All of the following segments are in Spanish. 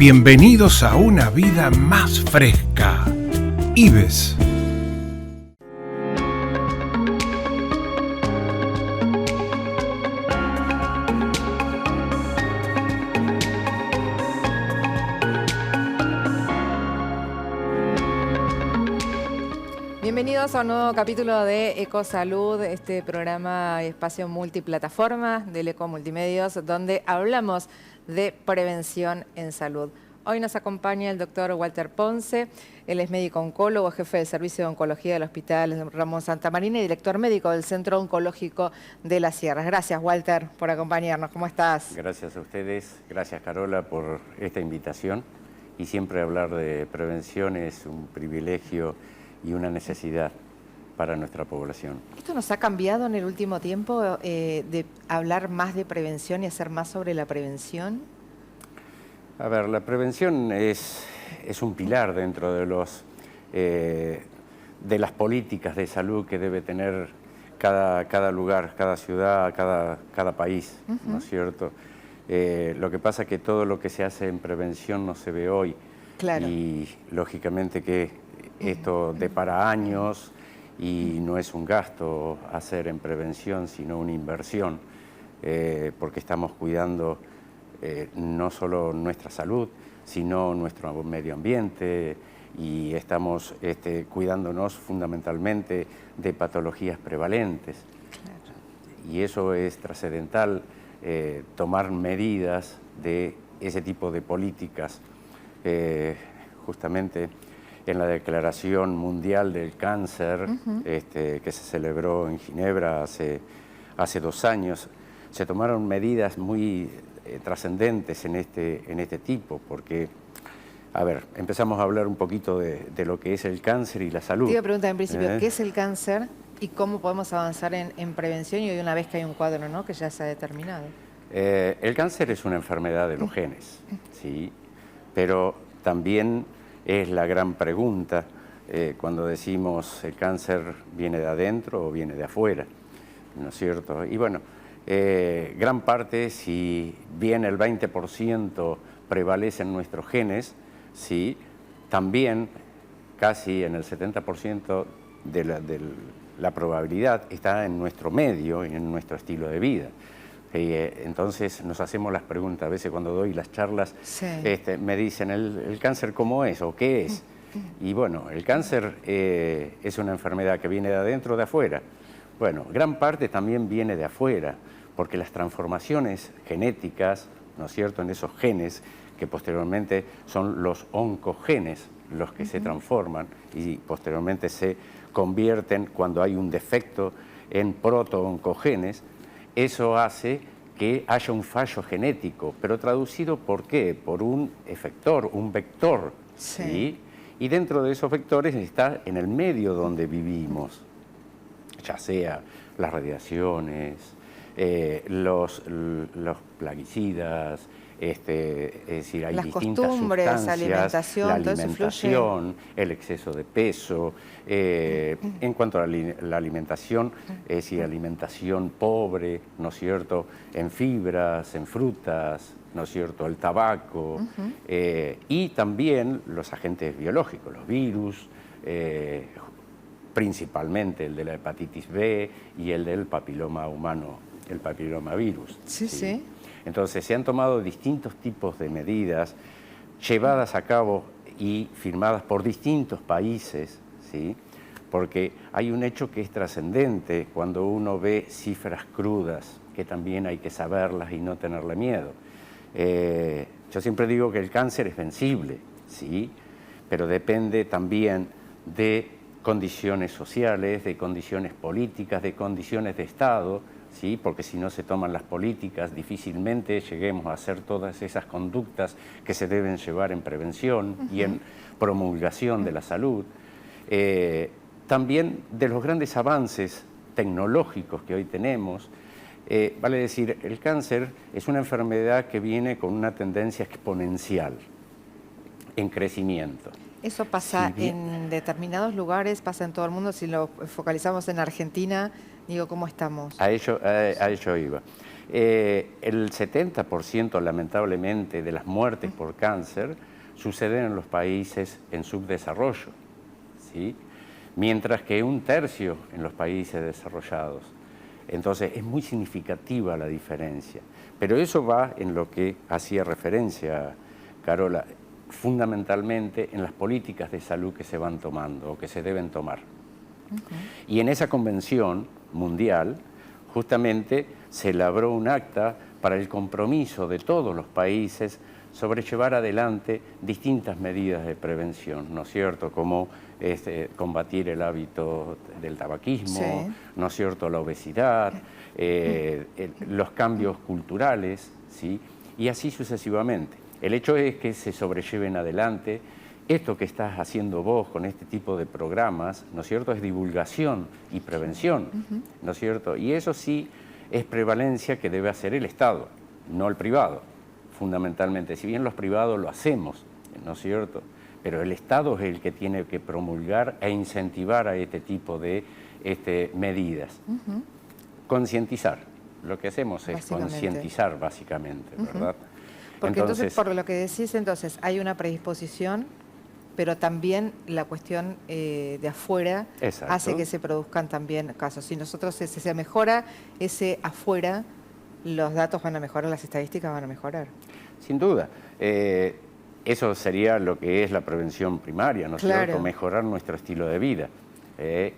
Bienvenidos a una vida más fresca. IBES. Bienvenidos a un nuevo capítulo de Ecosalud, este programa espacio multiplataforma del Eco Multimedios, donde hablamos de prevención en salud. Hoy nos acompaña el doctor Walter Ponce. Él es médico oncólogo, jefe del Servicio de Oncología del Hospital Ramón Santamarina y director médico del Centro Oncológico de Las Sierras. Gracias, Walter, por acompañarnos. ¿Cómo estás? Gracias a ustedes. Gracias, Carola, por esta invitación. Y siempre hablar de prevención es un privilegio y una necesidad para nuestra población. ¿Esto nos ha cambiado en el último tiempo de hablar más de prevención y hacer más sobre la prevención? A ver, la prevención es un pilar dentro de las políticas de salud que debe tener cada lugar, cada ciudad, cada país, ¿no es cierto? Lo que pasa es que todo lo que se hace en prevención no se ve hoy. Claro. Y lógicamente que esto depara años y no es un gasto hacer en prevención, sino una inversión, porque estamos cuidando no solo nuestra salud, sino nuestro medio ambiente y estamos cuidándonos fundamentalmente de patologías prevalentes. Claro. Y eso es trascendental, tomar medidas de ese tipo de políticas. Justamente en la Declaración Mundial del Cáncer, que se celebró en Ginebra hace 2 años, se tomaron medidas muy trascendentes en este tipo, porque, a ver, empezamos a hablar un poquito de lo que es el cáncer y la salud. Te iba a preguntar en principio, ¿qué es el cáncer y cómo podemos avanzar en prevención y una vez que hay un cuadro, ¿no?, que ya se ha determinado? El cáncer es una enfermedad de los genes, ¿sí? Pero también es la gran pregunta cuando decimos el cáncer viene de adentro o viene de afuera, ¿no es cierto? Y bueno, gran parte, si bien el 20% prevalecen nuestros genes, ¿sí?, también casi en el 70% de la probabilidad está en nuestro medio y en nuestro estilo de vida. Entonces nos hacemos las preguntas, a veces cuando doy las charlas, sí, me dicen, ¿el cáncer cómo es o qué es? Y bueno, el cáncer es una enfermedad que viene de adentro o de afuera. Bueno, gran parte también viene de afuera, porque las transformaciones genéticas, ¿no es cierto?, en esos genes, que posteriormente son los oncogenes, los que se transforman y posteriormente se convierten, cuando hay un defecto, en proto-oncogenes. Eso hace que haya un fallo genético, pero traducido ¿por qué? Por un efector, un vector, ¿sí? Y dentro de esos vectores está en el medio donde vivimos, ya sea las radiaciones, los plaguicidas, es decir, hay las distintas costumbres, sustancias, la alimentación, el exceso de peso. En cuanto a la alimentación, es decir, alimentación pobre, ¿no es cierto?, en fibras, en frutas, ¿no es cierto?, el tabaco, y también los agentes biológicos, los virus, principalmente el de la hepatitis B y el del papiloma humano, el papilomavirus. Sí, sí. Entonces se han tomado distintos tipos de medidas llevadas a cabo y firmadas por distintos países, ¿sí?, porque hay un hecho que es trascendente cuando uno ve cifras crudas, que también hay que saberlas y no tenerle miedo. Yo siempre digo que el cáncer es vencible, ¿sí?, pero depende también de condiciones sociales, de condiciones políticas, de condiciones de Estado, ¿sí?, porque si no se toman las políticas, difícilmente lleguemos a hacer todas esas conductas que se deben llevar en prevención y en promulgación de la salud. También de los grandes avances tecnológicos que hoy tenemos, vale decir, el cáncer es una enfermedad que viene con una tendencia exponencial en crecimiento. ¿Eso pasa en determinados lugares, pasa en todo el mundo? Si lo focalizamos en Argentina, digo, ¿cómo estamos? A ello iba. El 70% lamentablemente de las muertes por cáncer suceden en los países en subdesarrollo, ¿sí? Mientras que 1/3 en los países desarrollados. Entonces es muy significativa la diferencia. Pero eso va en lo que hacía referencia Carola, fundamentalmente en las políticas de salud que se van tomando o que se deben tomar. Y en esa convención mundial justamente se elaboró un acta para el compromiso de todos los países sobre llevar adelante distintas medidas de prevención, ¿no es cierto? Como combatir el hábito del tabaquismo, sí, ¿no es cierto? La obesidad, los cambios culturales, ¿sí? Y así sucesivamente. El hecho es que se sobrelleven adelante. Esto que estás haciendo vos con este tipo de programas, ¿no es cierto?, es divulgación y prevención, ¿no es cierto? Y eso sí es prevalencia que debe hacer el Estado, no el privado, fundamentalmente. Si bien los privados lo hacemos, ¿no es cierto?, pero el Estado es el que tiene que promulgar e incentivar a este tipo de medidas. Concientizar. Lo que hacemos es concientizar básicamente, ¿verdad? Porque entonces, por lo que decís, entonces hay una predisposición, pero también la cuestión de afuera hace que se produzcan también casos. Si nosotros se mejora ese afuera, los datos van a mejorar, las estadísticas van a mejorar. Sin duda. Eso sería lo que es la prevención primaria, ¿no es cierto? Mejorar nuestro estilo de vida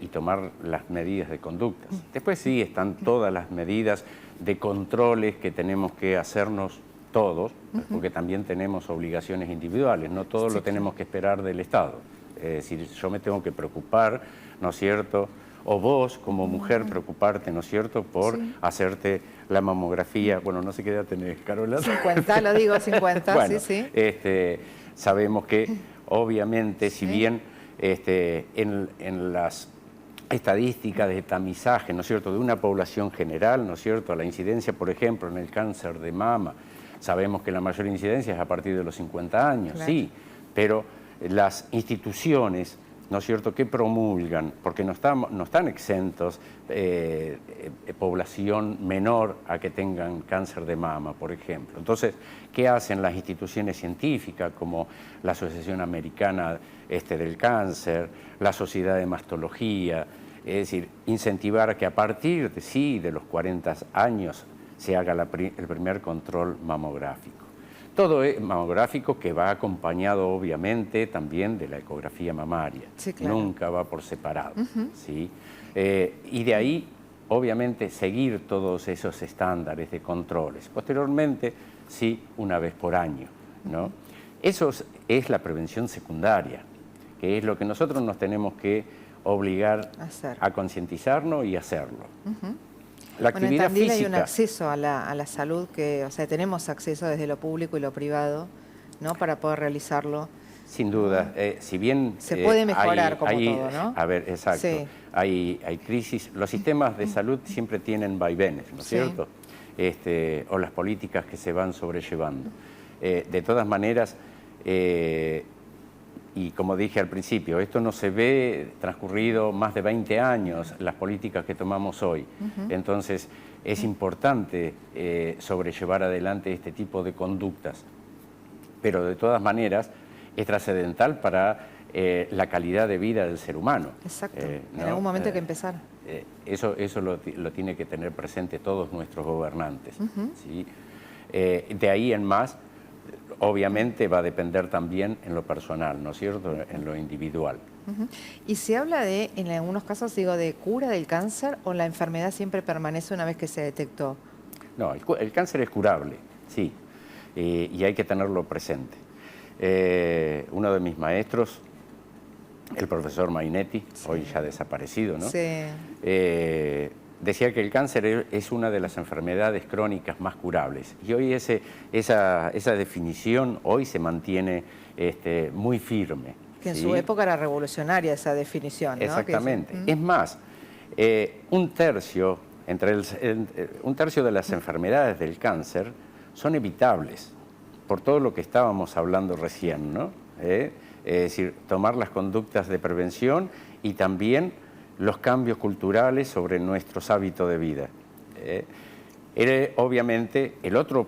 y tomar las medidas de conductas. Después sí están todas las medidas de controles que tenemos que hacernos todos, porque también tenemos obligaciones individuales, no todo lo tenemos que esperar del Estado. Es decir, yo me tengo que preocupar, ¿no es cierto?, o vos como mujer preocuparte, ¿no es cierto?, por hacerte la mamografía. Bueno, no sé qué edad tenés, Carola. 50, lo digo, 50, bueno, sí. Sabemos que, obviamente, si bien en las estadísticas de tamizaje, ¿no es cierto?, de una población general, ¿no es cierto?, la incidencia, por ejemplo, en el cáncer de mama, sabemos que la mayor incidencia es a partir de los 50 años, sí, pero las instituciones, ¿no es cierto?, que promulgan, porque no están exentos población menor a que tengan cáncer de mama, por ejemplo. Entonces, ¿qué hacen las instituciones científicas como la Asociación Americana del Cáncer, la Sociedad de Mastología? Es decir, incentivar a que a partir de los 40 años se haga el primer control mamográfico. Todo es mamográfico que va acompañado obviamente también de la ecografía mamaria. Sí, claro. Nunca va por separado. ¿Sí? Y de ahí, obviamente, seguir todos esos estándares de controles. Posteriormente, sí, una vez por año, ¿no? Eso es la prevención secundaria, que es lo que nosotros nos tenemos que obligar a concientizarnos y hacerlo. La actividad también física. Hay un acceso a la salud que, o sea, tenemos acceso desde lo público y lo privado, ¿no?, para poder realizarlo. Sin duda, si bien... Se puede mejorar como todo, ¿no? A ver, exacto. Sí. Hay crisis. Los sistemas de salud siempre tienen vaivenes, ¿no es cierto? O las políticas que se van sobrellevando. De todas maneras, y como dije al principio, esto no se ve transcurrido más de 20 años, las políticas que tomamos hoy. Entonces, es importante sobrellevar adelante este tipo de conductas. Pero de todas maneras, es trascendental para la calidad de vida del ser humano. Exacto, ¿no? En algún momento hay que empezar. Eso lo tiene que tener presente todos nuestros gobernantes. ¿Sí? De ahí en más, obviamente va a depender también en lo personal, ¿no es cierto?, en lo individual. ¿Y se habla de, en algunos casos, digo, de cura del cáncer o la enfermedad siempre permanece una vez que se detectó? No, el cáncer es curable, sí, y hay que tenerlo presente. Uno de mis maestros, el profesor Mainetti, hoy ya desaparecido, ¿no? Sí. Decía que el cáncer es una de las enfermedades crónicas más curables. Y hoy esa definición hoy se mantiene muy firme. Que en su época era revolucionaria esa definición, ¿no? Exactamente. Es más, un tercio de las enfermedades del cáncer son evitables, por todo lo que estábamos hablando recién, ¿no? Es decir, tomar las conductas de prevención y también los cambios culturales sobre nuestros hábitos de vida. Obviamente, el otro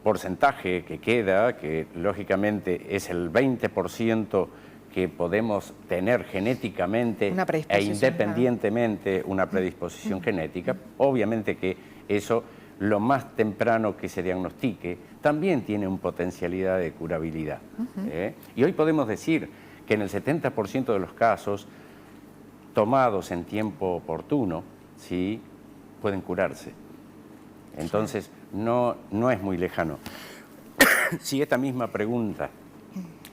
porcentaje que queda, que lógicamente es el 20% que podemos tener genéticamente e independientemente una predisposición genética, obviamente que eso, lo más temprano que se diagnostique, también tiene una potencialidad de curabilidad. Y hoy podemos decir que en el 70% de los casos, tomados en tiempo oportuno, ¿sí?, pueden curarse. Entonces, no es muy lejano. Si esta misma pregunta,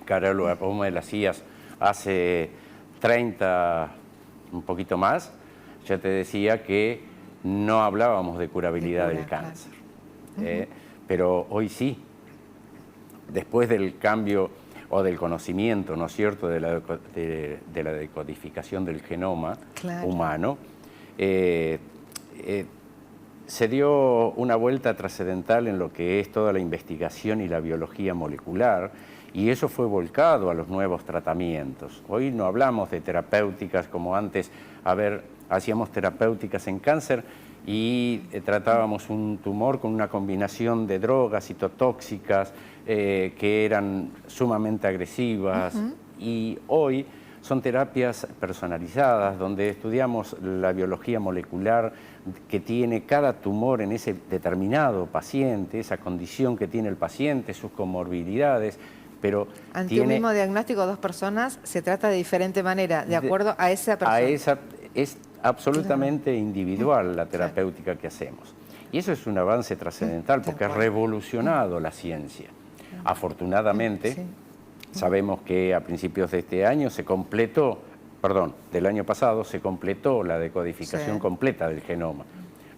Carola, vos me la hacías hace 30, un poquito más, ya te decía que no hablábamos de curabilidad del cáncer. Pero hoy sí, después del cambio o del conocimiento, ¿no es cierto?, de la decodificación del genoma humano, se dio una vuelta trascendental en lo que es toda la investigación y la biología molecular, y eso fue volcado a los nuevos tratamientos. Hoy no hablamos de terapéuticas como antes. Hacíamos terapéuticas en cáncer y tratábamos un tumor con una combinación de drogas citotóxicas que eran sumamente agresivas, y hoy son terapias personalizadas donde estudiamos la biología molecular que tiene cada tumor en ese determinado paciente, esa condición que tiene el paciente, sus comorbilidades. Pero ante un mismo diagnóstico, dos personas, se trata de diferente manera, de acuerdo a esa persona. Es absolutamente individual la terapéutica que hacemos. Y eso es un avance trascendental porque ha revolucionado la ciencia. Afortunadamente, sabemos que a principios de este año del año pasado se completó la decodificación completa del genoma,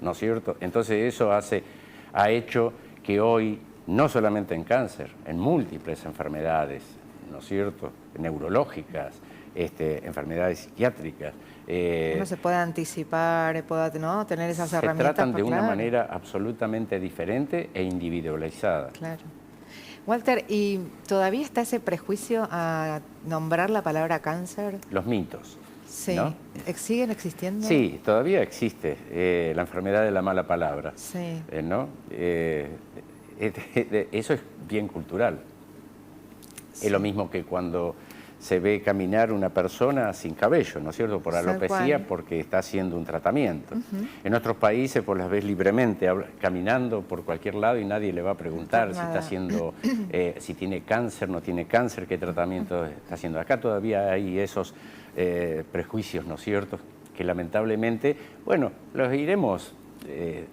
¿no es cierto? Entonces eso ha hecho que hoy, no solamente en cáncer, en múltiples enfermedades, ¿no es cierto?, neurológicas, enfermedades psiquiátricas. Uno se puede anticipar, ¿no?, tener esas herramientas. Se tratan de una manera absolutamente diferente e individualizada. Claro. Walter, ¿y todavía está ese prejuicio a nombrar la palabra cáncer? Los mitos. Sí. ¿No? ¿Siguen existiendo? Sí, todavía existe la enfermedad de la mala palabra. Sí. ¿No? Eso es bien cultural. Sí. Es lo mismo que cuando se ve caminar una persona sin cabello, ¿no es cierto?, por alopecia, porque está haciendo un tratamiento. En otros países pues las ves libremente caminando por cualquier lado y nadie le va a preguntar si está haciendo, si tiene cáncer, no tiene cáncer, qué tratamiento está haciendo. Acá todavía hay esos prejuicios, ¿no es cierto?, que lamentablemente, bueno, los iremos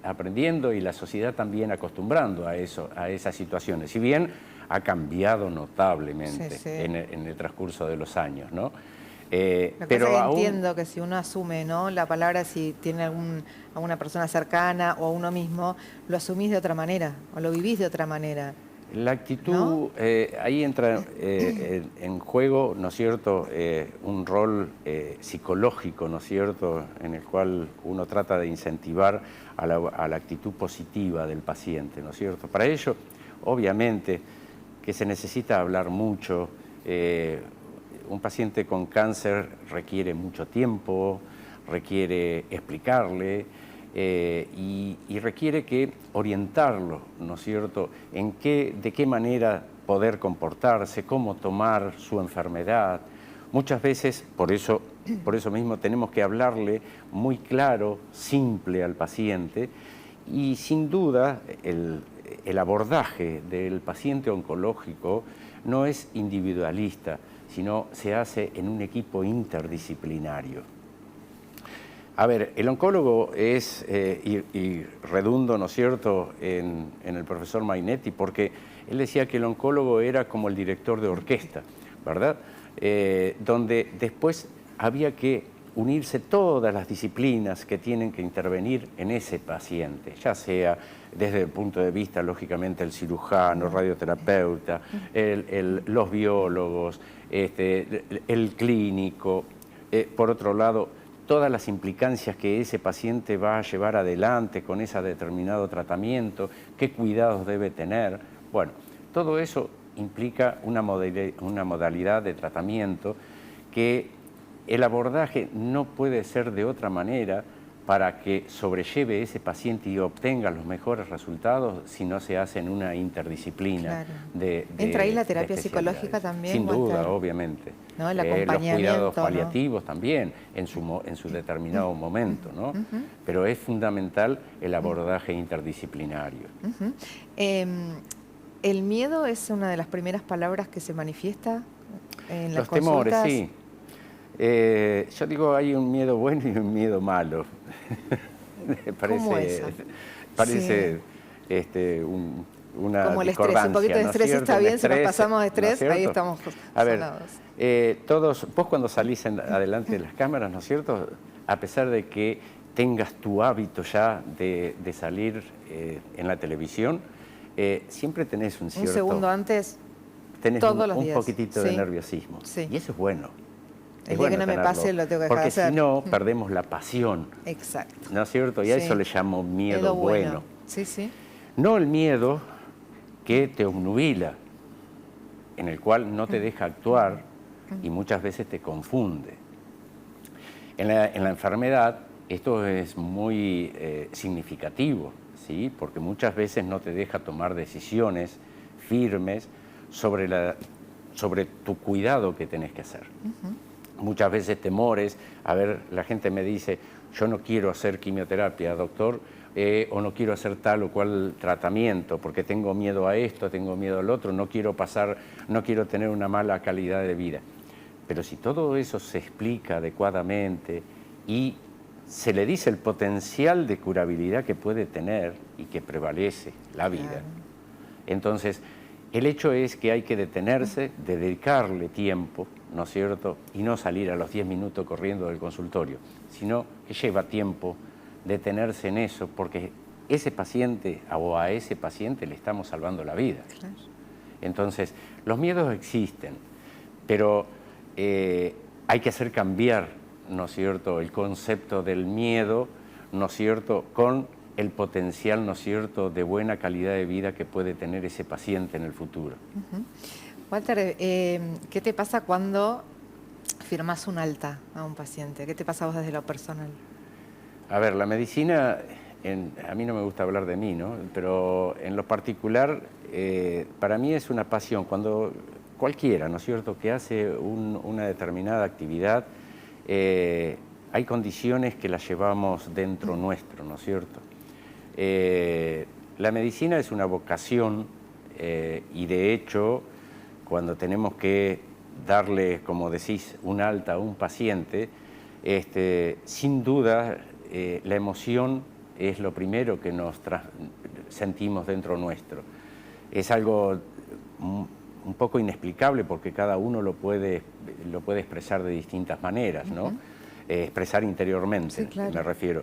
aprendiendo y la sociedad también acostumbrando a esas situaciones. Si bien ha cambiado notablemente en el transcurso de los años, ¿no? Pero aún entiendo que si uno asume, ¿no?, la palabra, si tiene a una persona cercana o a uno mismo, lo asumís de otra manera o lo vivís de otra manera. La actitud, ¿no? Ahí entra en juego, ¿no es cierto?, un rol psicológico, ¿no es cierto?, en el cual uno trata de incentivar a la actitud positiva del paciente, ¿no es cierto? Para ello, obviamente, que se necesita hablar mucho. Un paciente con cáncer requiere mucho tiempo, requiere explicarle y requiere que orientarlo, ¿no es cierto?, de qué manera poder comportarse, cómo tomar su enfermedad. Muchas veces, por eso mismo, tenemos que hablarle muy claro, simple al paciente, y sin duda el abordaje del paciente oncológico no es individualista, sino se hace en un equipo interdisciplinario. A ver, el oncólogo es, y redundo, ¿no es cierto?, en el profesor Mainetti, porque él decía que el oncólogo era como el director de orquesta, ¿verdad? Donde después había que unirse todas las disciplinas que tienen que intervenir en ese paciente, ya sea desde el punto de vista, lógicamente, el cirujano, radioterapeuta, los biólogos, el clínico, por otro lado, todas las implicancias que ese paciente va a llevar adelante con ese determinado tratamiento, qué cuidados debe tener. Bueno, todo eso implica una modalidad de tratamiento que el abordaje no puede ser de otra manera para que sobrelleve ese paciente y obtenga los mejores resultados si no se hace en una interdisciplina. Claro. ¿Entra ahí la terapia psicológica también? Sin duda, obviamente. ¿No? El los cuidados paliativos, ¿no? También, en su determinado momento, ¿no? Pero es fundamental el abordaje interdisciplinario. ¿El miedo es una de las primeras palabras que se manifiesta en las consultas? Los temores, sí. Yo digo, hay un miedo bueno y un miedo malo. Parece una como el discordancia, estrés, un poquito de estrés, ¿no? Está bien, si nos pasamos de estrés, ¿no? Ahí estamos a ver, vos cuando salís adelante de las cámaras, ¿no es cierto? A pesar de que tengas tu hábito ya de salir en la televisión, siempre tenés un cierto... Un segundo antes, tenés todos los un días. poquitito de nerviosismo. Sí. Y eso es bueno. El día que no me pase lo tengo que dejar porque de hacer. si no, perdemos la pasión. Exacto. ¿No es cierto? Y a eso le llamo miedo bueno. Sí, sí. No el miedo que te obnubila, en el cual no te deja actuar y muchas veces te confunde. En la enfermedad esto es muy significativo, ¿sí? Porque muchas veces no te deja tomar decisiones firmes sobre tu cuidado que tenés que hacer. Muchas veces temores, a ver, la gente me dice, yo no quiero hacer quimioterapia, doctor, o no quiero hacer tal o cual tratamiento, porque tengo miedo a esto, tengo miedo al otro, no quiero tener una mala calidad de vida. Pero si todo eso se explica adecuadamente y se le dice el potencial de curabilidad que puede tener y que prevalece la vida, entonces el hecho es que hay que detenerse, dedicarle tiempo, ¿no es cierto? Y no salir a los 10 minutos corriendo del consultorio, sino que lleva tiempo detenerse en eso, porque ese paciente o a ese paciente le estamos salvando la vida. Claro. Entonces, los miedos existen, pero hay que hacer cambiar, ¿no es cierto?, el concepto del miedo, ¿no es cierto?, con el potencial, ¿no es cierto?, de buena calidad de vida que puede tener ese paciente en el futuro. Walter, ¿qué te pasa cuando firmás un alta a un paciente? ¿Qué te pasa a vos desde lo personal? A ver, la medicina, a mí no me gusta hablar de mí, ¿no? Pero en lo particular, para mí es una pasión. Cuando cualquiera, ¿no es cierto?, que hace una determinada actividad, hay condiciones que las llevamos dentro nuestro, ¿no es cierto? La medicina es una vocación y de hecho, cuando tenemos que darle, como decís, un alta a un paciente, sin duda la emoción es lo primero que sentimos dentro nuestro. Es algo un poco inexplicable porque cada uno lo puede expresar de distintas maneras, ¿no? Expresar interiormente, sí, claro, me refiero.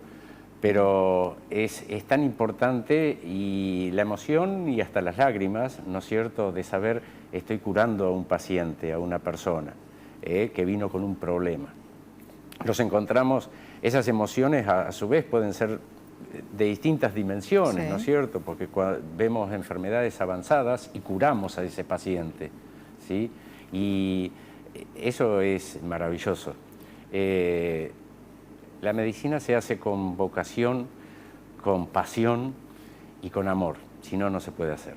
Pero es tan importante y la emoción y hasta las lágrimas, ¿no es cierto?, de saber estoy curando a un paciente, a una persona que vino con un problema. Los encontramos, esas emociones a su vez pueden ser de distintas dimensiones, sí, ¿no es cierto?, porque vemos enfermedades avanzadas y curamos a ese paciente, ¿sí? Y eso es maravilloso. La medicina se hace con vocación, con pasión y con amor, si no, no se puede hacer.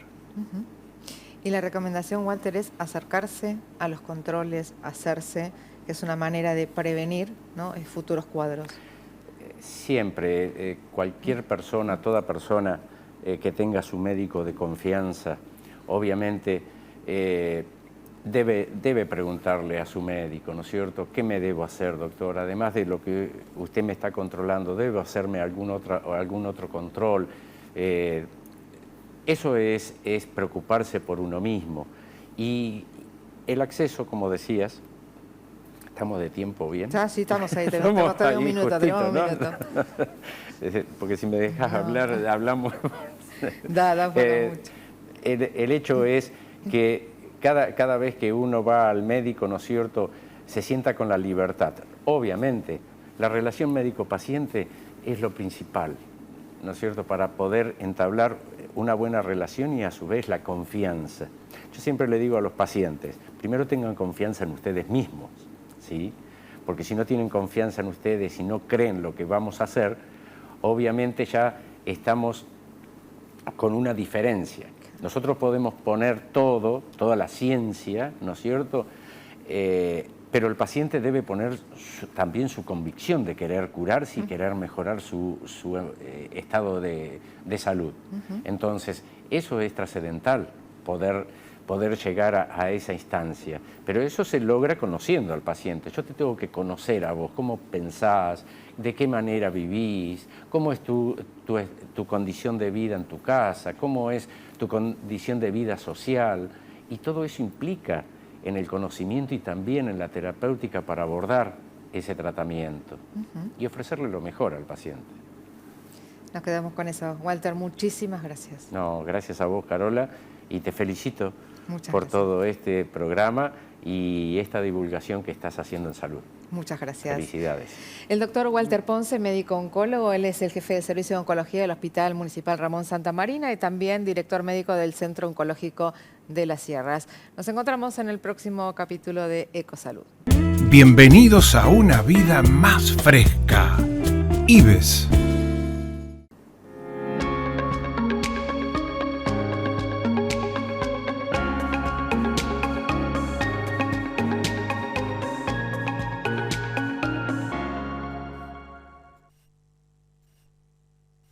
Y la recomendación, Walter, es acercarse a los controles, hacerse, que es una manera de prevenir, ¿no?, futuros cuadros. Siempre, cualquier persona, toda persona que tenga su médico de confianza, obviamente debe preguntarle a su médico, ¿no es cierto?, ¿qué me debo hacer, doctor? Además de lo que usted me está controlando, ¿debo hacerme algún otro control? Eso es preocuparse por uno mismo. Y el acceso, como decías, ¿estamos de tiempo bien? Sí, estamos ahí, tenemos todavía un minuto, tenemos un minuto. Porque si me dejas hablar, hablamos. Da mucho. El hecho es que cada vez que uno va al médico, ¿no es cierto?, se sienta con la libertad. Obviamente, la relación médico-paciente es lo principal, ¿no es cierto?, para poder entablar una buena relación y a su vez la confianza. Yo siempre le digo a los pacientes, primero tengan confianza en ustedes mismos, ¿sí?, porque si no tienen confianza en ustedes y no creen lo que vamos a hacer, obviamente ya estamos con una diferencia. Nosotros podemos poner toda la ciencia, ¿no es cierto?, pero el paciente debe poner también su convicción de querer curarse y querer mejorar su estado de salud. Entonces, eso es trascendental, poder llegar a esa instancia. Pero eso se logra conociendo al paciente. Yo te tengo que conocer a vos, cómo pensás, de qué manera vivís, cómo es tu condición de vida en tu casa, cómo es tu condición de vida social. Y todo eso implica en el conocimiento y también en la terapéutica para abordar ese tratamiento y ofrecerle lo mejor al paciente. Nos quedamos con eso. Walter, muchísimas gracias. No, gracias a vos, Carola, y te felicito por gracias. todo este programa y esta divulgación que estás haciendo en salud. Muchas gracias. Felicidades. El doctor Walter Ponce, médico oncólogo, él es el jefe de servicio de oncología del Hospital Municipal Ramón Santa Marina y también director médico del Centro Oncológico de las Sierras. Nos encontramos en el próximo capítulo de Ecosalud. Bienvenidos a una vida más fresca. IBES.